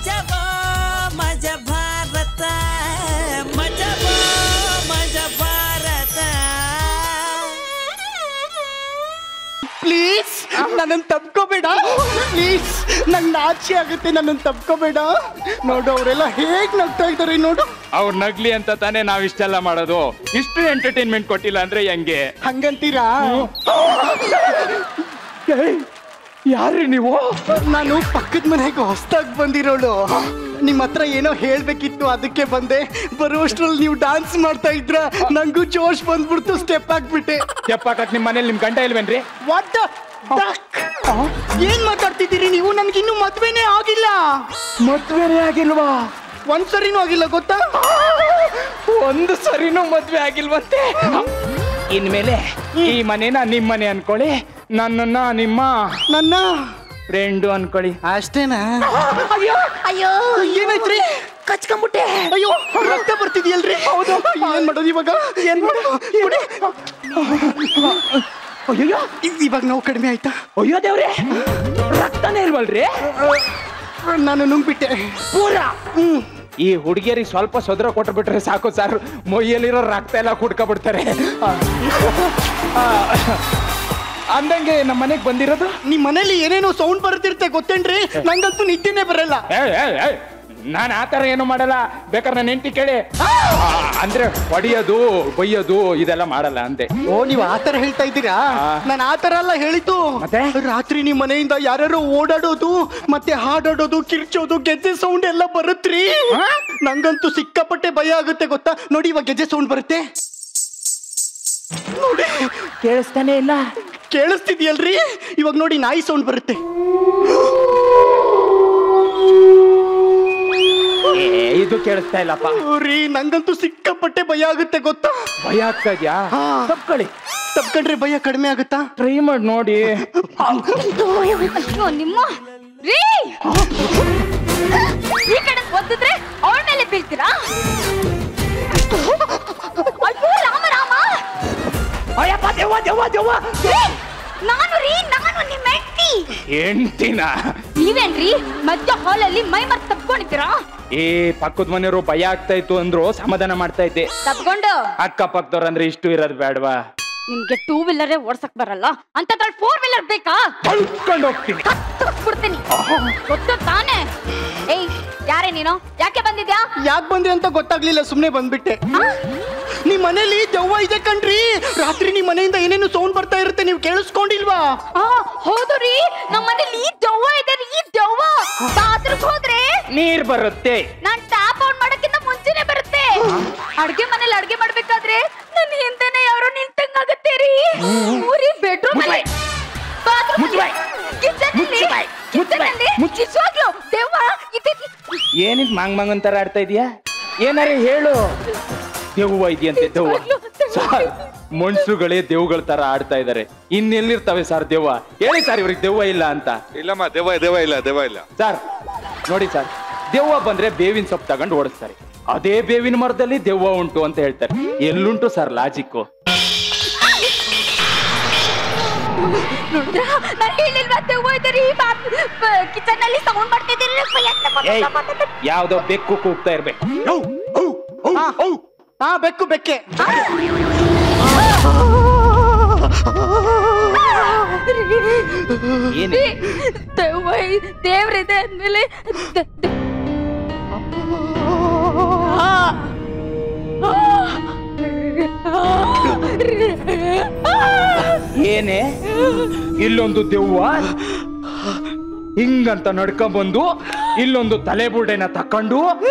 ಮಜಬೋ ಮಜ ಭಾರತ ಮಜಬೋ ಮಜ ಭಾರತ. ಪ್ಲೀಸ್ ನನ್ನನ್ನು ತಪ್ಕೋಬೇಡ, ಪ್ಲೀಸ್ ನಂಗೆ ನಾಚಿ ಆಗುತ್ತೆ, ನನ್ನನ್ನು ತಪ್ಕೋಬೇಡ. ನೋಡು ಅವರೆಲ್ಲ ಹೇಗ್ ನಗ್ತಾ ಇದ್ದಾರೆ ನೋಡು. ಅವ್ರು ನಗ್ಲಿ ಅಂತ ತಾನೇ ನಾವ್ ಇಷ್ಟೆಲ್ಲ ಮಾಡೋದು. ಇಷ್ಟು ಎಂಟರ್ಟೈನ್ಮೆಂಟ್ ಕೊಟ್ಟಿಲ್ಲ ಅಂದ್ರೆ ಹೆಂಗೆ? ಹಂಗಂತೀರಾ? ಯಾರ್ರಿ ನೀವು? ನಾನು ಪಕ್ಕದ ಮನೆಗೆ ಹೊಸದಾಗಿ ಬಂದಿರೋಳು. ನಿಮ್ಮ ಹತ್ರ ಏನೋ ಹೇಳ್ಬೇಕಿತ್ತು, ಅದಕ್ಕೆ ಬಂದೆ. ಬರುವಷ್ಟ್ರಲ್ಲಿ ನೀವು ಡಾನ್ಸ್ ಮಾಡ್ತಾ ಇದ್ರ ನಂಗೂ ಜೋಶ್ ಬಂದ್ಬಿಡ್ತು, ಸ್ಟೆಪ್ ಹಾಕ್ಬಿಟ್ಟೆ. ಸ್ಟೆಪ್ ಹಾಕಕ್ ನಿಮ್ಮ ಮನೇಲಿ ನಿಮ್ ಗಂಟ ಇಲ್ವೇನ್ರಿ? ವಾಟ್ ಏನ್ ಮಾತಾಡ್ತಿದ್ದೀರಿ ನೀವು? ನನ್ಗಿನ್ನೂ ಮದ್ವೆನೇ ಆಗಿಲ್ಲ. ಮದ್ವೆನೇ ಆಗಿಲ್ವಾ? ಒಂದ್ಸರಿನೂ ಆಗಿಲ್ಲ ಗೊತ್ತಾ? ಒಂದು ಸರಿನೂ ಮದ್ವೆ ಆಗಿಲ್ವಂತೆ. ಇನ್ಮೇಲೆ ಈ ಮನೇನ ನಿಮ್ ಮನೆ ಅನ್ಕೊಳ್ಳಿ, ನನ್ನನ್ನ ನಿಮ್ಮ ನನ್ನ ಫ್ರೆಂಡು ಅನ್ಕೊಳ್ಳಿ. ಅಷ್ಟೇನಾ? ಅಯ್ಯೋ ಅಯ್ಯೋ ಏನಾಯ್ತ್ರಿ? ಕಚ್ಕೊಂಡ್ಬಿಟ್ಟೆ. ಅಯ್ಯೋ ರಕ್ತ ಬರ್ತಿದ್ಯಲ್ರಿ? ಹೌದು. ಏನ್ ಮಾಡೋದು ಇವಾಗ? ಏನ್ ಮಾಡೋದು? ಅಯ್ಯೋ ಇವಾಗ ನೋವು ಕಡಿಮೆ ಆಯ್ತಾ? ಅಯ್ಯೋ ದೇವ್ರೆ, ರಕ್ತನೇ ಇಲ್ವಲ್ರಿ? ನಾನು ನುಂಗ್ಬಿಟ್ಟೆ ಪೂರಾ. ಈ ಹುಡುಗಿಯರಿಗೆ ಸ್ವಲ್ಪ ಸೊದ್ರ ಕೊಟ್ಬಿಟ್ರೆ ಸಾಕು ಸರ್, ಮೊಯ್ಯಲ್ಲಿರೋ ರಕ್ತ ಎಲ್ಲ ಕುಡ್ಕೊಬಿಡ್ತಾರೆ. ಅಂದಂಗೆ ನಮ್ಮ ಮನೆಗೆ ಬಂದಿರೋದು. ನಿಮ್ ಮನೇಲಿ ಏನೇನೋ ಸೌಂಡ್ ಬರ್ತಿರುತ್ತೆ ಗೊತ್ತೇನ್ರಿ? ನಂಗಂತೂ ನಿದ್ದೆನೆ ಬರಲ್ಲ. ನಾನು ಆತರ ಏನು ಮಾಡಲ್ಲ, ಬೇಕಾದ್ರೆ ನನ್ನ ಹೆಂಡತಿ ಕೇಳಿ. ಅಂದ್ರೆ ಹೊಡಿಯೋದು ಬೈಯೋದು ಇದೆಲ್ಲ ಮಾಡಲ್ಲ ಅಂತೆ. ಓ, ನೀವು ಆತರ ಹೇಳ್ತಾ ಇದ್ದೀರಾ? ನಾನು ಆತರ ಎಲ್ಲ ಹೇಳಿದ್ದು. ಮತ್ತೆ ರಾತ್ರಿ ನಿಮ್ ಮನೆಯಿಂದ ಯಾರ್ಯಾರೋ ಓಡಾಡೋದು, ಮತ್ತೆ ಹಾಡಾಡೋದು, ಕಿರ್ಚೋದು, ಗೆಜ್ಜೆ ಸೌಂಡ್ ಎಲ್ಲ ಬರುತ್ತ್ರಿ. ನಂಗಂತೂ ಸಿಕ್ಕಾಪಟ್ಟೆ ಭಯ ಆಗುತ್ತೆ ಗೊತ್ತಾ? ನೋಡಿ ಇವಾಗ ಗೆಜ್ಜೆ ಸೌಂಡ್ ಬರುತ್ತೆ ನೋಡಿ. ಕೇಳಿಸ್ತಾನೆ ಇಲ್ಲ. ಕೇಳಿಸ್ತಿದ್ಯಲ್ರಿ? ಇವಾಗ ನೋಡಿ ನಾಯಿ ಸೌಂಡ್ ಬರುತ್ತೆ. ಇದು ಕೇಳಿಸ್ತಾ ಇಲ್ಲಪ್ಪ. ರೀ, ನಂಗಂತೂ ಸಿಕ್ಕಾಪಟ್ಟೆ ಭಯ ಆಗುತ್ತೆ ಗೊತ್ತಾ? ಭಯ ಆಗ್ತಾ ಇದ್ಯಾ? ತಪ್ಕೊಳ್ಳಿ. ತಪ್ಕೊಂಡ್ರೆ ಭಯ ಕಡಿಮೆ ಆಗುತ್ತಾ? ಟ್ರೈ ಮಾಡಿ ನೋಡಿ. ಅಯ್ಯೋ ನಿಮ್ಮ ರೀ, ಈ ಕಡೆ ಒತ್ತಿದ್ರೆ ಅವಳ ಮೇಲೆ ಬೀಳ್ತೀರಾ? ಅಯ್ಯೋ ರಾಮ ರಾಮ. ಅಯ್ಯಪ್ಪ ದೇವ ದೇವ ದೇವ. ನಾನು ರೀ, ನಾನು ನಿಮ್ಮ ಹೆಂಡ್ತಿನ. ನೀವೇನ್ರಿ ಮಧ್ಯ ಹಾಲಲ್ಲಿ ಮೈ ಮರ್ತ್ ತಪ್ಕೊಂಡಿದ್ದೀರಾ? ಪಕ್ಕದ ಮನೆಯವರು ಭಯ ಆಗ್ತಾ ಇತ್ತು ಅಂದ್ರು ಸಮಾಧಾನ ಮಾಡ್ತಾ ಇದ್ದೆ. ತಪ್ಕೊಂಡು ಅಕ್ಕ ಪಕ್ಕದವ್ರ ಅಂದ್ರೆ ಇಷ್ಟು ಇರೋದು ಬೇಡವಾ? ನಿಮ್ಗೆ 2 ವೀಲರೇ ಓಡ್ಸಕ್ ಬರಲ್ಲ, ಅಂತದ್ರಲ್ಲಿ 4 ವೀಲರ್ ಬೇಕಾ? ಕಳ್ಕೊಂಡು ಹೋಗ್ತೀನಿ, ಬಿಡ್ತೀನಿ. ಗೊತ್ತು ತಾನೇ? ಏಯ್, ಯಾರೇ ನೀನು? ಯಾಕೆ ಬಂದಿದ್ಯಾ? ಯಾಕೆ ಬಂದೆ ಅಂತ ಗೊತ್ತಾಗ್ಲಿಲ್ಲ, ಸುಮ್ನೆ ಬಂದ್ಬಿಟ್ಟೆ. ನಿಮ್ ಮನೇಲಿ ದೆವ್ವ ಇದೆ ಕಣ್ರಿ. ರಾತ್ರಿ ನಿಮ್ ಮನೆಯಿಂದ ಏನೇನು ಸೌಂಡ್ ಬರ್ತಾ ಇರುತ್ತೆ, ನೀವು ಕೇಳಿಸ್ಕೊಂಡಿಲ್ವಾ? ಹೌದು ರೀ, ನಮ್ಮ ಮನೇಲಿ ದೆವ್ವ ಇದೆ ರೀ. ದೆವ್ವ ಬಾತ್ರೂಮ್ ಹೋದ್ರೆ ನೀರ್ ಬರುತ್ತೆ. ನಾನ್ ಟ್ಯಾಪ್ ಆನ್ ಮಾಡಕ್ಕಿಂತ ಮುಂಚೆನೆ ಬರುತ್ತೆ. ಅಡ್ಗೆ ಮನೇಲಿ ಅಡ್ಗೆ ಮಾಡ್ಬೇಕಾದ್ರೆ ನನ್ನ ಹಿಂದೆನೆ ಯಾರೋ ನಿಂತಂಗಾಗತ್ತೆ ರೀ. ಊರಿ ಬೆಡ್ರೂಮ್ ಅಲ್ಲಿ, ಬಾತ್ರೂಮ್ ಅಲ್ಲಿ, ಕಿಚನ್ ಅಲ್ಲಿ ನಿಜವಾಗ್ಲೂ ದೆವ್ವ ಇದೆ. ಏನಿದ್ ಮಾಂಗ್ ಮಾಂಗ್ ಅಂತಾರ ಆಡ್ತಾ ಇದೀಯಾ? ಏನಾರ ಹೇಳು. ದೆವ್ವ ಇದೆಯಂತೆ, ದೆವ್ವ. ಮನ್ಸುಗಳೇ ದೇವ್ಗಳ ತರ ಆಡ್ತಾ ಇದಾರೆ. ಇನ್ನೆಲ್ಲಿರ್ತಾವೆ ಸರ್ ದೆವ್ವ? ಹೇಳಿ ಸರ್ ಇವ್ರಿಗೆ ದೆವ್ವ ಇಲ್ಲ ಅಂತ. ಇಲ್ಲಮ್ಮ, ದೆವ್ವ ಇಲ್ಲ ಸರ್ ನೋಡಿ ಸರ್, ದೆವ್ವ ಬಂದ್ರೆ ಬೇವಿನ ಸೊಪ್ಪು ತಗೊಂಡು ಓಡಿಸ್ತಾರೆ. ಅದೇ ಬೇವಿನ ಮರದಲ್ಲಿ ದೆವ್ವ ಉಂಟು ಅಂತ ಹೇಳ್ತಾರೆ. ಎಲ್ಲುಂಟು ಸರ್ ಲಾಜಿಕ್ಕು? ಕಿಚನ್ ಅಲ್ಲಿ ಸೌಂಡ್ ಮಾಡ್ತಿದ್ದೀರಿ. ಯಾವ್ದೋ ಬೆಕ್ಕು ಕೂಗ್ತಾ ಇರ್ಬೇಕು. ಬೆಕ್ಕು ಬೆಕ್ಕೆ. ದೇವ್ರಿದೆ ಅಂದ್ಮೇಲೆ ಏನೇ ಇಲ್ಲೊಂದು ದೆವ್ವ ಹಿಂಗಂತ ನಡ್ಕೊಂಡ್ ಬಂದು ಇಲ್ಲೊಂದು ತಲೆ ಬುರ್ಡೆನ ತಕೊಂಡು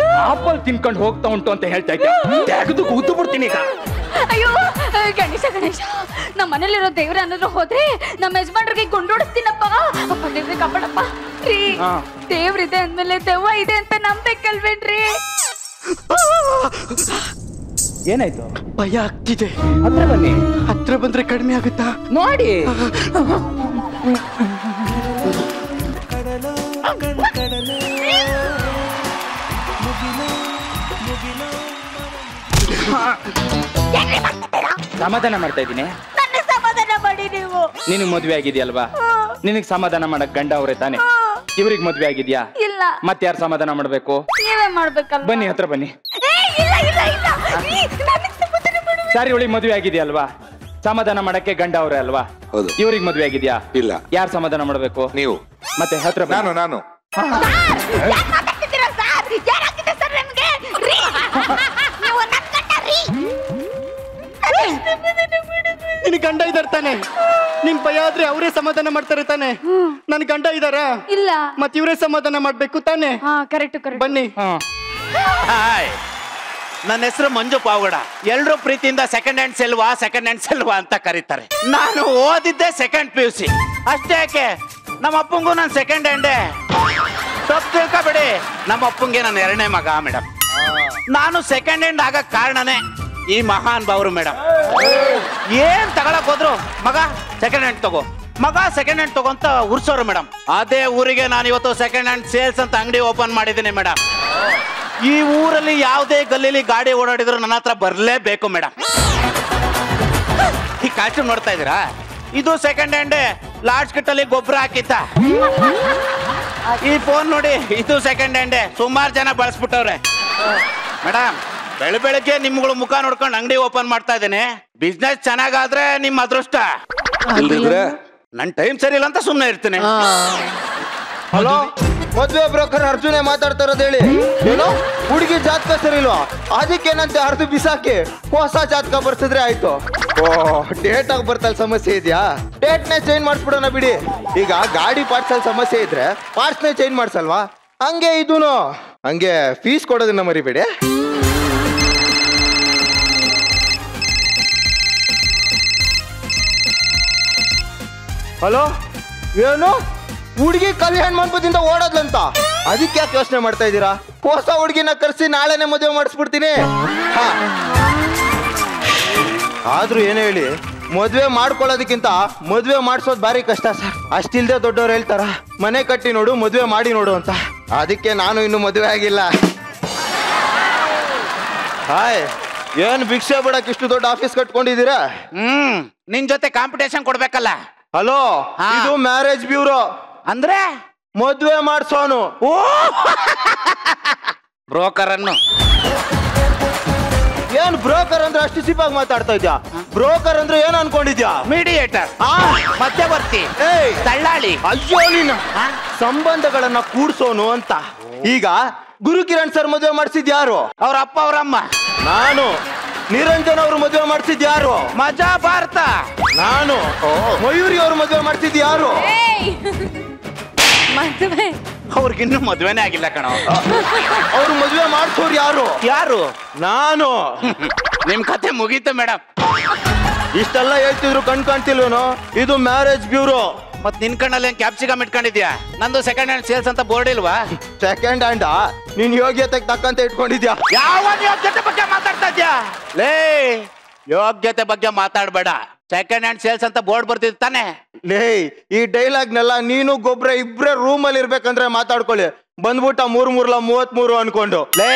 ಆಪಲ್ ತಿನ್ಕೊಂಡು ಹೋಗ್ತಾ ಉಂಟು ಅಂತ ಹೇಳ್ತಾ ಇದ್ದೆ. ತೆಗೆದು ಕೂತು ಬಿಡ್ತೀನಿ ಈಗ. ಅಯ್ಯೋ ಗಣೇಶ ಗಣೇಶ, ನಮ್ಮ ಮನೇಲಿರೋ ದೇವ್ರ ಅನ್ನೋದ್ರು ಹೋದ್ರೆ ನಮ್ಮ ಯಜಮಾನ್ರಿಗೆ ಗೊಂಡೋಡಿಸ್ತೀನಪ್ಪ. ಅಪ್ಪ ದೇವ್ರೆ ಕಾಪಾಡಪ್ಪ ರೀ. ದೇವ್ರಿದೆ ಅಂದ್ಮೇಲೆ ದೆವ್ವ ಇದೆ ಅಂತ ನಂಬೇಕಲ್ವೇನ್ರಿ? ಏನಾಯ್ತು? ಭಯ ಆಗ್ತಿದೆ. ಹತ್ರ ಬನ್ನಿ. ಹತ್ರ ಬಂದ್ರೆ ಕಡಿಮೆ ಆಗುತ್ತಾ ನೋಡಿ. ಸಮಾಧಾನ ಮಾಡ್ತಾ ಇದ್ದೀನಿ. ಸಮಾಧಾನ ಮಾಡಿ ನೀವು. ನಿನಗ್ ಮದ್ವೆ ಆಗಿದ್ಯಲ್ವಾ? ನಿನಗ್ ಸಮಾಧಾನ ಮಾಡಕ್ ಗಂಡ ಅವ್ರೆ ತಾನೆ? ಇವ್ರಿಗೆ ಮದ್ವೆ ಆಗಿದ್ಯಾ? ಇಲ್ಲ. ಆಗಲ್ಲ. ಮತ್ತೆ ಯಾರು ಸಮಾಧಾನ ಮಾಡ್ಬೇಕು? ನೀವೇ ಮಾಡ್ಬೇಕಲ್ಲ. ಬನ್ನಿ ಹತ್ರ ಬನ್ನಿ. ಇಲ್ಲ ಇಲ್ಲ ಇಲ್ಲ ಸಾರಿ, ಇವಳಿಗೆ ಮದುವೆ ಆಗಿದೆಯಲ್ವಾ? ಸಮಾಧಾನ ಮಾಡಕ್ಕೆ ಗಂಡ ಅವ್ರೆ ಅಲ್ವಾ? ಹೌದು. ಇವ್ರಿಗೆ ಮದುವೆ ಆಗಿದ್ಯಾ? ಇಲ್ಲ. ಯಾರು ಸಮಾಧಾನ ಮಾಡ್ಬೇಕು? ನೀವು. ಮತ್ತೆ ಹತ್ರ ಬನ್ನಿ. ನಾನು ನಿನ್ ಗಂಡ ಇದಾರ ತಾನೆ? ನಿನ್ ಭಯ ಆದ್ರೆ ಅವರೇ ಸಮಾಧಾನ ಮಾಡ್ತಾರೆ ತಾನೆ? ನನ್ ಗಂಡ ಇದಾರ? ಇಲ್ಲ. ಮತ್ ಇವರೇ ಸಮಾಧಾನ ಮಾಡ್ಬೇಕು ತಾನೆ? ಕರೆಕ್ಟ್. ಬನ್ನಿ. ಹಾಯ್, ನನ್ನ ಹೆಸರು ಮಂಜು ಪಾವಗಡ. ಎಲ್ರೂ ಪ್ರೀತಿಯಿಂದ ಸೆಕೆಂಡ್ ಹ್ಯಾಂಡ್ ಸೆಲ್ವಾ ಅಂತ ಕರೀತಾರೆ. ನಾನು ಓದಿದ್ದೆ ಸೆಕೆಂಡ್ PUC ಅಷ್ಟೇ. ಯಾಕೆ ನಮ್ಮ ಅಪ್ಪಂಗೂ ನಾನು ಸೆಕೆಂಡ್ ಹ್ಯಾಂಡೇ. ತಪ್ಪು ತಿಳ್ಕೊಬೇಡಿ, ನಮ್ಮ ಅಪ್ಪಂಗೆ ನಾನು 2ನೇ ಮಗ ಮೇಡಮ್. ನಾನು ಸೆಕೆಂಡ್ ಹ್ಯಾಂಡ್ ಆಗಕ್ ಕಾರಣನೇ ಈ ಮಹಾನ್ ಭಾವರು ಮೇಡಮ್. ಏನ್ ತಗೊಳಕ್ ಹೋದ್ರು ಮಗ ಸೆಕೆಂಡ್ ಹ್ಯಾಂಡ್ ತಗೋ, ಮಗ ಸೆಕೆಂಡ್ ಹ್ಯಾಂಡ್ ತಗೋ ಅಂತ ಉರ್ಸೋರು ಮೇಡಮ್. ಅದೇ ಊರಿಗೆ ನಾನು ಇವತ್ತು ಸೆಕೆಂಡ್ ಹ್ಯಾಂಡ್ ಸೇಲ್ಸ್ ಅಂತ ಅಂಗಡಿ ಓಪನ್ ಮಾಡಿದ್ದೀನಿ ಮೇಡಮ್. ಈ ಊರಲ್ಲಿ ಯಾವುದೇ ಗಲ್ಲಿಲಿ ಗಾಡಿ ಓಡಾಡಿದ್ರು ನನ್ನ ಹತ್ರ ಬರ್ಲೇಬೇಕು ಮೇಡಮ್. ಈ ಕಾಸ್ಟ್ಯೂಮ್ ನೋಡ್ತಾ ಇದೀರಾ? ಇದು ಸೆಕೆಂಡ್ ಹ್ಯಾಂಡ್. ಲಾರ್ಜ್ ಕಿಟ್ಟಲ್ಲಿ ಗೊಬ್ಬರ ಹಾಕಿತ್ತ. ಈ ಫೋನ್ ನೋಡಿ, ಇದು ಸೆಕೆಂಡ್ ಹ್ಯಾಂಡ್. ಸುಮಾರು ಜನ ಬಳಸ್ಬಿಟ್ಟವ್ರೆ ಮೇಡಮ್. ಬೆಳಗ್ಗೆ ನಿಮ್ಗಳು ಮುಖ ನೋಡ್ಕೊಂಡು ಅಂಗಡಿ ಓಪನ್ ಮಾಡ್ತಾ ಇದ್ದೇನೆ. ಬಿಸ್ನೆಸ್ ಚೆನ್ನಾಗಾದ್ರೆ ನಿಮ್ ಅದೃಷ್ಟ, ಇಲ್ದಿದ್ರೆ ನನ್ ಟೈಮ್ ಸರಿ ಇಲ್ಲ ಅಂತ ಸುಮ್ಮನೆ ಇರ್ತೇನೆ. ಹಲೋ, ಮದ್ವೆ ಬ್ರೋಕರ್ ಅರ್ಜುನೇ ಮಾತಾಡ್ತಾ ಇರೋದು ಹೇಳಿ. ಏನೋ ಹುಡುಗಿ ಜಾತಕ ಸರಿ ಇಲ್ವಾ? ಅದಕ್ಕೇನಂತೆ ಹರಿದು ಬಿಸಾಕಿ ಹೊಸ ಜಾತಕ ಬರ್ಸಿದ್ರೆ ಆಯ್ತು. ಓ, ಡೇಟ್ ಆಗಿ ಬರ್ತಲ್ಲಿ ಸಮಸ್ಯೆ ಇದೆಯಾ? ಡೇಟ್ನೇ ಚೇಂಜ್ ಮಾಡಿಸ್ಬಿಡೋಣ ಬಿಡಿ. ಈಗ ಗಾಡಿ ಪಾರ್ಟ್ಸ್ ಅಲ್ಲಿ ಸಮಸ್ಯೆ ಇದ್ರೆ ಪಾರ್ಟ್ಸ್ನೇ ಚೇಂಜ್ ಮಾಡ್ಸಲ್ವಾ? ಹಂಗೆ ಇದೂನು ಹಂಗೆ ಫೀಸ್ ಕೊಡೋದನ್ನ ಮರಿಬೇಡಿ. ಹಲೋ, ಏನು ಹುಡುಗಿ ಕಲ್ಯಾಣ ಮಂಟಪದಿಂದ ಓಡೋದ್ಲಂತ? ಅದಕ್ಕೆ ಯಾಕೆ ಯೋಚನೆ ಮಾಡ್ತಾ ಇದ್ದೀರಾ? ಹೊಸ ಹುಡುಗಿನ ಕರ್ಸಿ ನಾಳೆನೆ ಮದುವೆ ಮಾಡಿಸ್ಬಿಡ್ತೀನಿ. ಆದ್ರೂ ಏನೇ ಹೇಳಿ, ಮದುವೆ ಮಾಡ್ಕೊಳ್ಳೋದಕ್ಕಿಂತ ಮದುವೆ ಮಾಡಿಸೋದು ಭಾರಿ ಕಷ್ಟ ಸರ್. ಅಷ್ಟಿಲ್ದೆ ದೊಡ್ಡವ್ರು ಹೇಳ್ತಾರ, ಮನೆ ಕಟ್ಟಿ ನೋಡು ಮದುವೆ ಮಾಡಿ ನೋಡು ಅಂತ. ಅದಕ್ಕೆ ನಾನು ಇನ್ನು ಮದುವೆ ಆಗಿಲ್ಲ. ಹಾಯ್, ಏನ್ ಭಿಕ್ಷೆ ಬಿಡಕ್ ಇಷ್ಟು ದೊಡ್ಡ ಆಫೀಸ್ ಕಟ್ಕೊಂಡಿದ್ದೀರಾ? ನಿನ್ ಜೊತೆ ಕಾಂಪಿಟೇಷನ್ ಕೊಡ್ಬೇಕಲ್ಲ. ಹಲೋ, ಇದು ಮ್ಯಾರೇಜ್ ಬ್ಯೂರೋ. ಅಂದ್ರೆ ಮದುವೆ ಮಾಡ್ಸೋನು. ಓ, ಬ್ರೋಕರ್ ಅನ್ನು. ಏನ್ ಬ್ರೋಕರ್ ಅಂದ್ರೆ ಅಷ್ಟು ಸಿಪಾಗಿ ಮಾತಾಡ್ತಾ ಇದ್ಯಾ? ಬ್ರೋಕರ್ ಅಂದ್ರೆ ಏನ್ ಅನ್ಕೊಂಡಿದ್ಯಾ? ಮೀಡಿಯೇಟರ್, ಮಧ್ಯವರ್ತಿ, ದಳ್ಳಾಳಿ. ಅಯ್ಯೋ, ನೀನು ಸಂಬಂಧಗಳನ್ನ ಕೂಡ್ಸೋನು ಅಂತ. ಈಗ ಗುರು ಕಿರಣ್ ಸರ್ ಮದುವೆ ಮಾಡಿಸಿದ್ ಯಾರು? ಅವ್ರ ಅಪ್ಪ ಅವ್ರಮ್ಮ. ನಾನು. ನಿರಂಜನ್ ಅವ್ರು ಮದುವೆ ಮಾಡಿಸಿದ್ ಯಾರು? ಮಜಾ ಭಾರತ. ನಾನು. ಮಯೂರಿ ಅವ್ರು ಮದುವೆ ಮಾಡಿಸಿದ್ ಯಾರು? ಅವ್ರಿಗಿನ್ನೂ ಮದ್ವೆನೇ ಆಗಿಲ್ಲ ಕಣೋ. ಅವ್ರು ಮದುವೆ ಮಾಡಿಸೋರು ಯಾರು? ಯಾರು? ನಾನು. ನಿಮ್ ಕತೆ ಮುಗೀತು ಮೇಡಮ್. ಇಷ್ಟೆಲ್ಲ ಹೇಳ್ತಿದ್ರು ಕಣ್ ಕಾಣ್ತಿಲ್ವೇನೋ? ಇದು ಮ್ಯಾರೇಜ್ ಬ್ಯೂರೋ. ಮತ್ ನಿನ್ ಕಣ್ಣಲ್ಲಿ ಏನ್ ಕ್ಯಾಪ್ಸಿಕಮ್ ಇಟ್ಕೊಂಡಿದ್ಯಾ? ನಂದು ಸೆಕೆಂಡ್ ಹ್ಯಾಂಡ್ ಸೇಲ್ಸ್ ಅಂತ ಬೋರ್ಡ್ ಇಲ್ವಾ? ಸೆಕೆಂಡ್ ಹ್ಯಾಂಡ್ ನಿನ್ ಯೋಗ್ಯತೆಗೆ ತಕ್ಕಂತ ಇಟ್ಕೊಂಡಿದ್ಯಾ? ಯಾವ ಯೋಗ್ಯತೆ ಬಗ್ಗೆ ಮಾತಾಡ್ತಾ ಇದ್ಯಾ? ಲೇ, ಯೋಗ್ಯತೆ ಬಗ್ಗೆ ಮಾತಾಡ್ಬೇಡ. ಸೆಕೆಂಡ್ ಹ್ಯಾಂಡ್ ಸೇಲ್ಸ್ ಅಂತ ಬೋರ್ಡ್ ಬರ್ತಿದ್ ತಾನೆ? ಲೇ, ಈ ಡೈಲಾಗ್ನೆಲ್ಲ ನೀನು ಗೊಬ್ರ ಇಬ್ರೇ ರೂಮ್ ಅಲ್ಲಿ ಇರ್ಬೇಕಂದ್ರೆ ಮಾತಾಡ್ಕೊಳ್ಳಿ. ಬಂದ್ಬಿಟ್ಟ 33 ಅನ್ಕೊಂಡು. ಲೇ,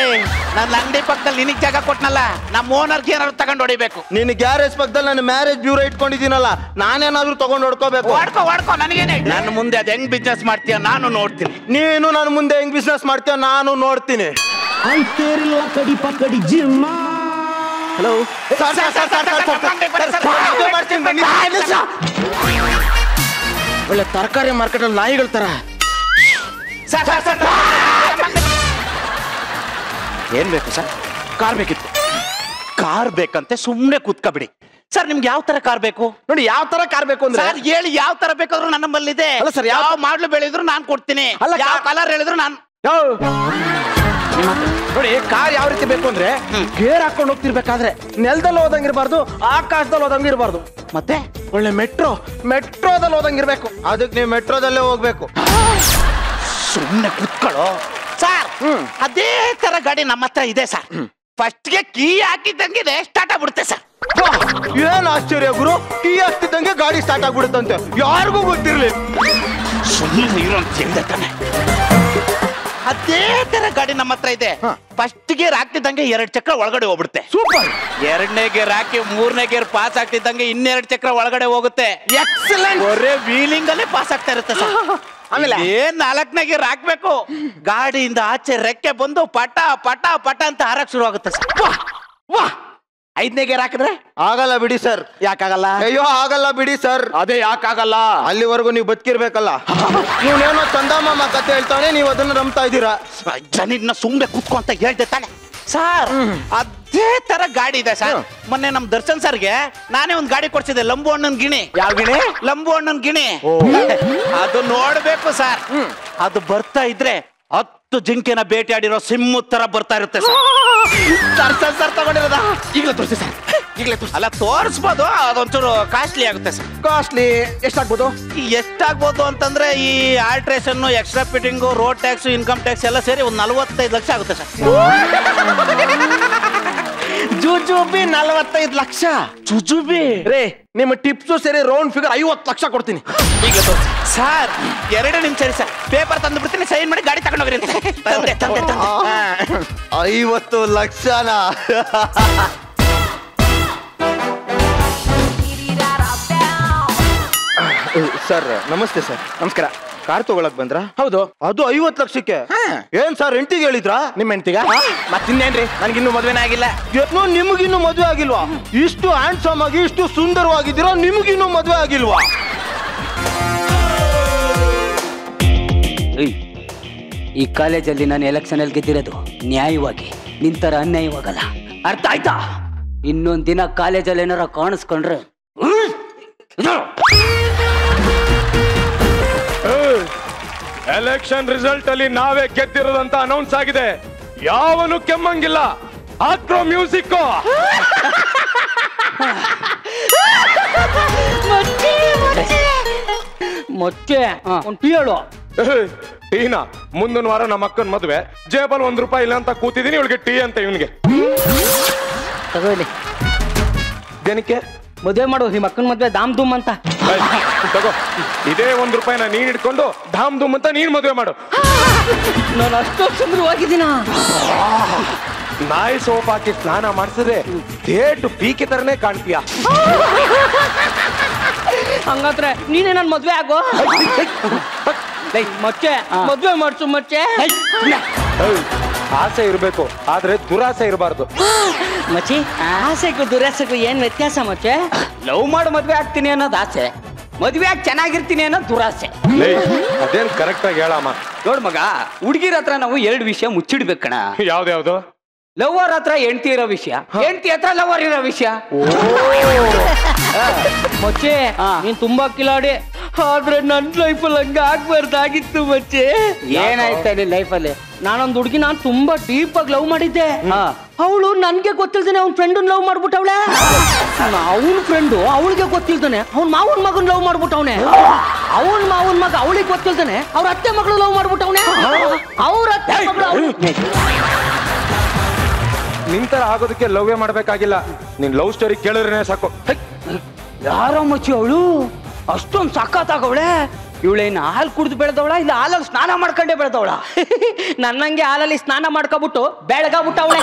ನನ್ನ ಅಂಗಡಿ ಪಕ್ಕದಲ್ಲಿ ನಿನಗ್ ಜಾಗ ಕೊಟ್ನಲ್ಲ, ನಮ್ಮ ಓನರ್ಗೆ ಏನಾದ್ರು ತಗೊಂಡ್ ಹೊಡಿಬೇಕು. ನಿನ್ ಗ್ಯಾರೇಜ್ ಪಕ್ಕದಲ್ಲಿ ನಾನು ಮ್ಯಾರೇಜ್ ಬ್ಯೂರೋ ಇಟ್ಕೊಂಡಿದ್ದೀನಲ್ಲ, ನಾನೇನಾದ್ರೂ ತಗೊಂಡ್ ಹೊಡ್ಕೋಬೇಕು. ಹೊಡ್ಕೋ ನನಗೇನೆ. ನನ್ನ ಮುಂದೆ ಅದ್ ಹೆಂಗ್ ಬಿಸ್ನೆಸ್ ಮಾಡ್ತೀಯ ನಾನು ನೋಡ್ತೀನಿ. ನೀನು ನನ್ನ ಮುಂದೆ ಹೆಂಗ್ ಬಿಸ್ನೆಸ್ ಮಾಡ್ತೀಯ ನಾನು ನೋಡ್ತೀನಿ. ಹಲೋ, ಒಳ್ಳೆ ತರಕಾರಿ ಮಾರ್ಕೆಟ್ ಅಲ್ಲಿ ನಾಯಿಗಳ ತರ. ಏನ್ ಬೇಕು ಸರ್? ಕಾರ್ ಬೇಕಿತ್ತು. ಕಾರ್ ಬೇಕಂತೆ, ಸುಮ್ನೆ ಕೂತ್ಕೊಬಿಡಿ. ಸರ್, ನಿಮ್ಗೆ ಯಾವ ತರ ಕಾರ್ ಬೇಕು? ನೋಡಿ, ಯಾವ ತರ ಕಾರ್ ಬೇಕು ಅಂದ್ರೆ ಸರ್ ಹೇಳಿ, ಯಾವ ತರ ಬೇಕಾದ್ರೂ ನನ್ನ ನಮ್ಮಲ್ಲಿದೆ. ಅಲ್ಲ ಸರ್, ಯಾವ ಮಾಡ್ಲು ಬೆಳೆದ್ರು ನಾನ್ ಕೊಡ್ತೀನಿ. ಯಾವ ಕಲರ್ ಹೇಳಿದ್ರು ನಾನು. ನೋಡಿ, ಕಾರ್ ಯಾವ ರೀತಿ ಬೇಕು ಅಂದ್ರೆ ಗೇರ್ ಹಾಕೊಂಡು ಹೋಗ್ತಿರ್ಬೇಕಾದ್ರೆ ನೆಲದಲ್ಲಿ ಹೋದಂಗಿರ್ಬಾರ್ದು, ಆಕಾಶದಲ್ಲಿ ಹೋದಂಗಿರ್ಬಾರ್ದು. ಮತ್ತೆ ಒಳ್ಳೆ ಮೆಟ್ರೋದಲ್ಲಿ ಹೋದಂಗಿರ್ಬೇಕು. ಅದಕ್ಕೆ ನೀವು ಮೆಟ್ರೋದಲ್ಲೇ ಹೋಗ್ಬೇಕು. ಸುಮ್ನೆ ಕುತ್ಕೊಳ್ಳೋ ಸರ್. ಅದೇ ತರ ಗಾಡಿ ನಮ್ಮ ಹತ್ರ ಇದೆ ಸರ್. ಫಸ್ಟ್ ಗೆ ಕೀ ಹಾಕಿದ್ದಂಗಿದೆ ಸ್ಟಾರ್ಟ್ ಆಗ್ಬಿಡುತ್ತೆ ಸರ್. ಏನ್ ಆಶ್ಚರ್ಯ ಗುರು, ಕೀ ಹಾಕ್ತಿದ್ದಂಗೆ ಗಾಡಿ ಸ್ಟಾರ್ಟ್ ಆಗ್ಬಿಡುತ್ತಂತೆ. ಯಾರಿಗೂ ಗೊತ್ತಿರ್ಲಿ. ಸುಮ್ಮನೆ ಇರೋ ಅಂತ ಹೇಳಿದೆ ತಾನೆ. ಅದೇ ತರ ಗಾಡಿ ನಮ್ಮ ಹತ್ರ ಇದೆ. ಫಸ್ಟ್ ಗೇರ್ ಹಾಕ್ತಿದ್ದಂಗೆ 2 ಚಕ್ರ ಒಳಗಡೆ ಹೋಗ್ಬಿಡುತ್ತೆ. ಸೂಪರ್. 2ನೇ ಗೇರ್ ಹಾಕಿ 3ನೇ ಗೇರ್ ಪಾಸ್ ಆಗ್ತಿದ್ದಂಗೆ 2 ಚಕ್ರ ಒಳಗಡೆ ಹೋಗುತ್ತೆ. ಎಕ್ಸಲೆಂಟ್. ಒರೇ ವೀಲಿಂಗ್ ಅಲ್ಲೇ ಪಾಸ್ ಆಗ್ತಾ ಇರುತ್ತೆ ಸರ್. ಆಮೇಲೆ ಏನ್ 4ನೇ ಗೇರ್ ಹಾಕ್ಬೇಕು, ಗಾಡಿಯಿಂದ ಆಚೆ ರೆಕ್ಕೆ ಬಂದು ಪಟ ಪಟ ಪಟ ಅಂತ ಹಾರಕ್ ಶುರು ಆಗುತ್ತೆ ಸರ್. ವಾ 5ನೇ ಗೇರ್ ಹಾಕಿದ್ರೆ ಆಗಲ್ಲ ಬಿಡಿ ಸರ್. ಯಾಕಾಗಲ್ಲ? ಅಯ್ಯೋ ಆಗಲ್ಲ ಬಿಡಿ ಸರ್. ಅದೇ ಯಾಕಾಗಲ್ಲ? ಅಲ್ಲಿವರೆಗೂ ನೀವು ಬದುಕಿರ್ಬೇಕಲ್ಲ. ನೀವೇನೋ ಚಂದಮಾಮ ಕತೆ ಹೇಳ್ತಾನೆ, ನೀವು ಅದನ್ನ ನಂಬ್ತಾ ಇದ್ದೀರಾ. ಜನಿನ ಸುಮ್ನೆ ಕುತ್ಕೊ ಅಂತ ಹೇಳ್ದೆ ತಾನೆ ಸರ್. ಅದೇ ತರ ಗಾಡಿ ಇದೆ ಸರ್. ಮೊನ್ನೆ ನಮ್ ದರ್ಶನ್ ಸರ್ಗೆ ನಾನೇ ಒಂದ್ ಗಾಡಿ ಕೊಡ್ಸಿದ್ದೆ, ಲಂಬು ಅಣ್ಣನ್ ಗಿಣಿ. ಯಾವ ಗಿಣಿ? ಲಂಬು ಅಣ್ಣನ್ ಗಿಣಿ. ಅದು ನೋಡ್ಬೇಕು ಸರ್. ಅದು ಬರ್ತಾ ಇದ್ರೆ 10 ಜಿಂಕೆನ ಬೇಟೆಯಾಡಿರೋ ಸಿಂಹ ತರ ಬರ್ತಾ ಇರುತ್ತೆ ಸರ್. ದರ್ಶನ್ ಸರ್ ತಗೊಂಡಿರೋದ? ಈಗಲೇ ತೋರಿಸಿ ಸರ್, ಈಗಲೇ ತೋರಿಸಿ. ಅಲ್ಲ ತೋರಿಸ್ಬೋದು, ಅದೊಂಚೂರು ಕಾಸ್ಟ್ಲಿ ಆಗುತ್ತೆ ಸರ್. ಕಾಸ್ಟ್ಲಿ ಎಷ್ಟಾಗ್ಬೋದು? ಎಷ್ಟಾಗ್ಬೋದು ಅಂತಂದ್ರೆ ಈ alteration, extra fitting, road tax, income tax ಎಲ್ಲ ಸೇರಿ ಒಂದು 45 ಲಕ್ಷ ಆಗುತ್ತೆ ಸರ್. ಜುಜುಬಿ 45 ಲಕ್ಷ? ಜುಜುಬಿ ರೇ, ನಿಮ್ಮ ಟಿಪ್ಸು ಸೇರಿ ರೌಂಡ್ ಫಿಗರ್ 50 ಲಕ್ಷ ಕೊಡ್ತೀನಿ. ಈಗಲೇ ತೋರಿಸಿ ಸರ್. 2 ನಿಮಿಷ ಸರಿ ಸರ್, ಪೇಪರ್ ತಂದು ಬಿಡ್ತೀನಿ, ಸೈನ್ ಮಾಡಿ ಗಾಡಿ ತಗೊಂಡೋಗ್ರಿ ಅಂತ. ತಂದೆ ತಂದೆ ತಂದೆ 50 ಲಕ್ಷನ? ಸರ್ ನಮಸ್ತೆ ಸರ್. ನಮಸ್ಕಾರ. ಕಾರ್ ತಗೊಳಕ್ ಬಂದ್ರ? ಹೌದು. ಅದು 50 ಲಕ್ಷಕ್ಕೆ? ಏನ್ ಸರ್ ಹೆಂಡತಿಗೆ ಹೇಳಿದ್ರಾ? ನಿಮ್ಮ ಹೆಂಡತಿಗ? ಮತ್ತಿನ್ನೇನ್ರಿ, ನನಗಿನ್ನೂ ಮದ್ವೆನೇ ಆಗಿಲ್ಲ. ಏನೋ ನಿಮಗಿನ್ನೂ ಮದುವೆ ಆಗಿಲ್ವಾ? ಇಷ್ಟು ಹ್ಯಾಂಡ್ಸಮ್ ಆಗಿ ಇಷ್ಟು ಸುಂದರವಾಗಿದ್ದೀರಾ, ನಿಮಗಿನ್ನೂ ಮದುವೆ ಆಗಿಲ್ವಾ? ಈ ಕಾಲೇಜಲ್ಲಿ ನಾನು ಎಲೆಕ್ಷನ್ ಅಲ್ಲಿ ಗೆದ್ದಿರೋದು ನ್ಯಾಯವಾಗಿ, ನಿಂತರ ಅನ್ಯಾಯವಾಗಲ್ಲ. ಅರ್ಥ ಆಯ್ತಾ? ಇನ್ನೊಂದ್ ದಿನ ಕಾಲೇಜಲ್ಲಿ ಏನಾರ ಕಾಣಿಸ್ಕೊಂಡ್ರೆ ಎಲೆಕ್ಷನ್ ರಿಸಲ್ಟ್ ಅಲ್ಲಿ ನಾವೇ ಗೆದ್ದಿರೋದಂತ ಅನೌನ್ಸ್ ಆಗಿದೆ. ಯಾವನು ಕೆಮ್ಮಂಗಿಲ್ಲ. ಹಾಕ್ರೋ ಮ್ಯೂಸಿಕ್. ಮೊಟ್ಟೆ ಒಂದು ಟೀ ಹೇಳು. ಟೀನಾ? ಮುಂದಿನ ವಾರ ನಮ್ಮ ಅಕ್ಕನ ಮದುವೆ, ಜೇಬಲ್ ₹1 ಇಲ್ಲ ಅಂತ ಕೂತಿದೀನಿ, ಇವಳಿಗೆ ಟೀ ಅಂತ ಇವನಿಗೆ. ತಗೊಳ್ಳಿ. ಏನಕ್ಕೆ? ಮದುವೆ ಮಾಡು, ನಿಮ್ಮ ಅಕ್ಕನ ಮದುವೆ ಧಾಮ್ ಧೂಮ್ ಅಂತ. ತಗೋ, ಇದೇ ₹1 ನೀನ್ ಇಟ್ಕೊಂಡು ಧಾಮ್ ಧೂಮ್ ಅಂತ ನೀನ್ ಮದುವೆ ಮಾಡು. ನಾನು ಅಷ್ಟೊಂದು ಸುಂದರವಾಗಿದ್ದೀನ? ನಾಯಿ ಸೋಪ್ ಹಾಕಿ ಸ್ನಾನ ಮಾಡಿಸಿದ್ರೆ ಡೇಟ್ ಪೀಕೆ ತರನೇ ಕಾಣ್ತೀಯ. ಹಂಗಾದ್ರೆ ನೀನೇ ನನ್ ಮದ್ವೆ ಆಗೋ. ಮಚ್ಚೆ ಮದ್ವೆ ಮಾಡ್ಸು ಮಚ್ಚೆ. ಆಸೆ ಇರ್ಬೇಕು, ಆದ್ರೆ ದುರಾಸೆ ಇರಬಾರ್ದು. ಮಚ್ಚಿ, ಆಸೆಗೂ ದುರಾಸೆಗೂ ಏನ್ ವ್ಯತ್ಯಾಸ ಮಚ್ಚೆ? ಲವ್ ಮಾಡಿ ಮದ್ವೆ ಆಗ್ತೀನಿ ಅನ್ನೋದು ಆಸೆ, ಮದ್ವೆ ಆಗಿ ಚೆನ್ನಾಗಿರ್ತೀನಿ ಅನ್ನೋದು ದುರಾಸೆ. ಅದೇನ್ ಕರೆಕ್ಟ್ ಆಗಿ ಹೇಳಮ್ಮ. ನೋಡ್ ಮಗ, ಹುಡುಗಿರ ಹತ್ರ ನಾವು 2 ವಿಷಯ ಮುಚ್ಚಿಡ್ಬೇಕಣ. ಯಾವ್ದ್ಯಾವ್ದು? ಲವರ್ ಹತ್ರ ಹೆಂಡತಿ ಇರೋ ವಿಷಯ, ಹೆಂಡತಿ ಹತ್ರ ಲವರ್ ಇರೋ ವಿಷಯ. ಮಚ್ಚೆ, ನೀನ್ ತುಂಬಾ ಕಿಲಾಡಿ, ಆದ್ರೆ ನನ್ ಲೈಫಲ್ಲಿ ಹಂಗ ಆಗ್ಬಾರ್ದಾಗಿತ್ತು ಮಚ್ಚೆ. ಏನಾಯ್ತಾ ನಿನ್ ಲೈಫಲ್ಲಿ? ನಾನೊಂದು ಹುಡುಗಿ ನಾನು ತುಂಬಾ ಡೀಪ್ ಆಗಿ ಲವ್ ಮಾಡಿದ್ದೆ. ಅವಳು ನನ್ಗೆ ಗೊತ್ತಿಲ್ದೇನೆ ಅವ್ನ ಫ್ರೆಂಡ್ ಲವ್ ಮಾಡ್ಬಿಟ್ಟವಳೆ. ಅವನ ಫ್ರೆಂಡು ಅವಳಿಗೆ ಗೊತ್ತಿಲ್ದಾನೆ ಅವ್ನ ಮಾವನ್ ಮಗನ್ ಲವ್ ಮಾಡ್ಬಿಟ್ಟವನೆ. ಅವನ ಮಾವನ್ ಮಗ ಅವಳಿಗೆ ಗೊತ್ತಿಲ್ದಾನೆ ಅವ್ರ ಅತ್ತೆ ಮಗಳು ಲವ್ ಮಾಡ್ಬಿಟ್ಟವನೆ. ಅವ್ರ ಅತ್ತೆ ಮಗಳು ನಿಂತರ ಆಗೋದಕ್ಕೆ ಲವ್ವೇ ಮಾಡ್ಬೇಕಾಗಿಲ್ಲ, ನಿನ್ ಲವ್ ಸ್ಟೋರಿ ಕೇಳಿದ್ರೆ ಸಾಕು. ಯಾರೋ ಮಚ್ಚಿ ಅವಳು ಅಷ್ಟೊಂದು ಸಖತ್ತಾಗವಳೆ. ಇವಳೇನು ಹಾಲು ಕುಡಿದು ಬೆಳೆದವಳ, ಇಲ್ಲ ಹಾಲಲ್ಲಿ ಸ್ನಾನ ಮಾಡ್ಕೊಂಡೇ ಬೆಳೆದವಳ? ನನ್ನಂಗೆ ಹಾಲಲ್ಲಿ ಸ್ನಾನ ಮಾಡ್ಕೊಬಿಟ್ಟು ಬೆಳಗಾಗ್ಬಿಟ್ಟವಳೆ.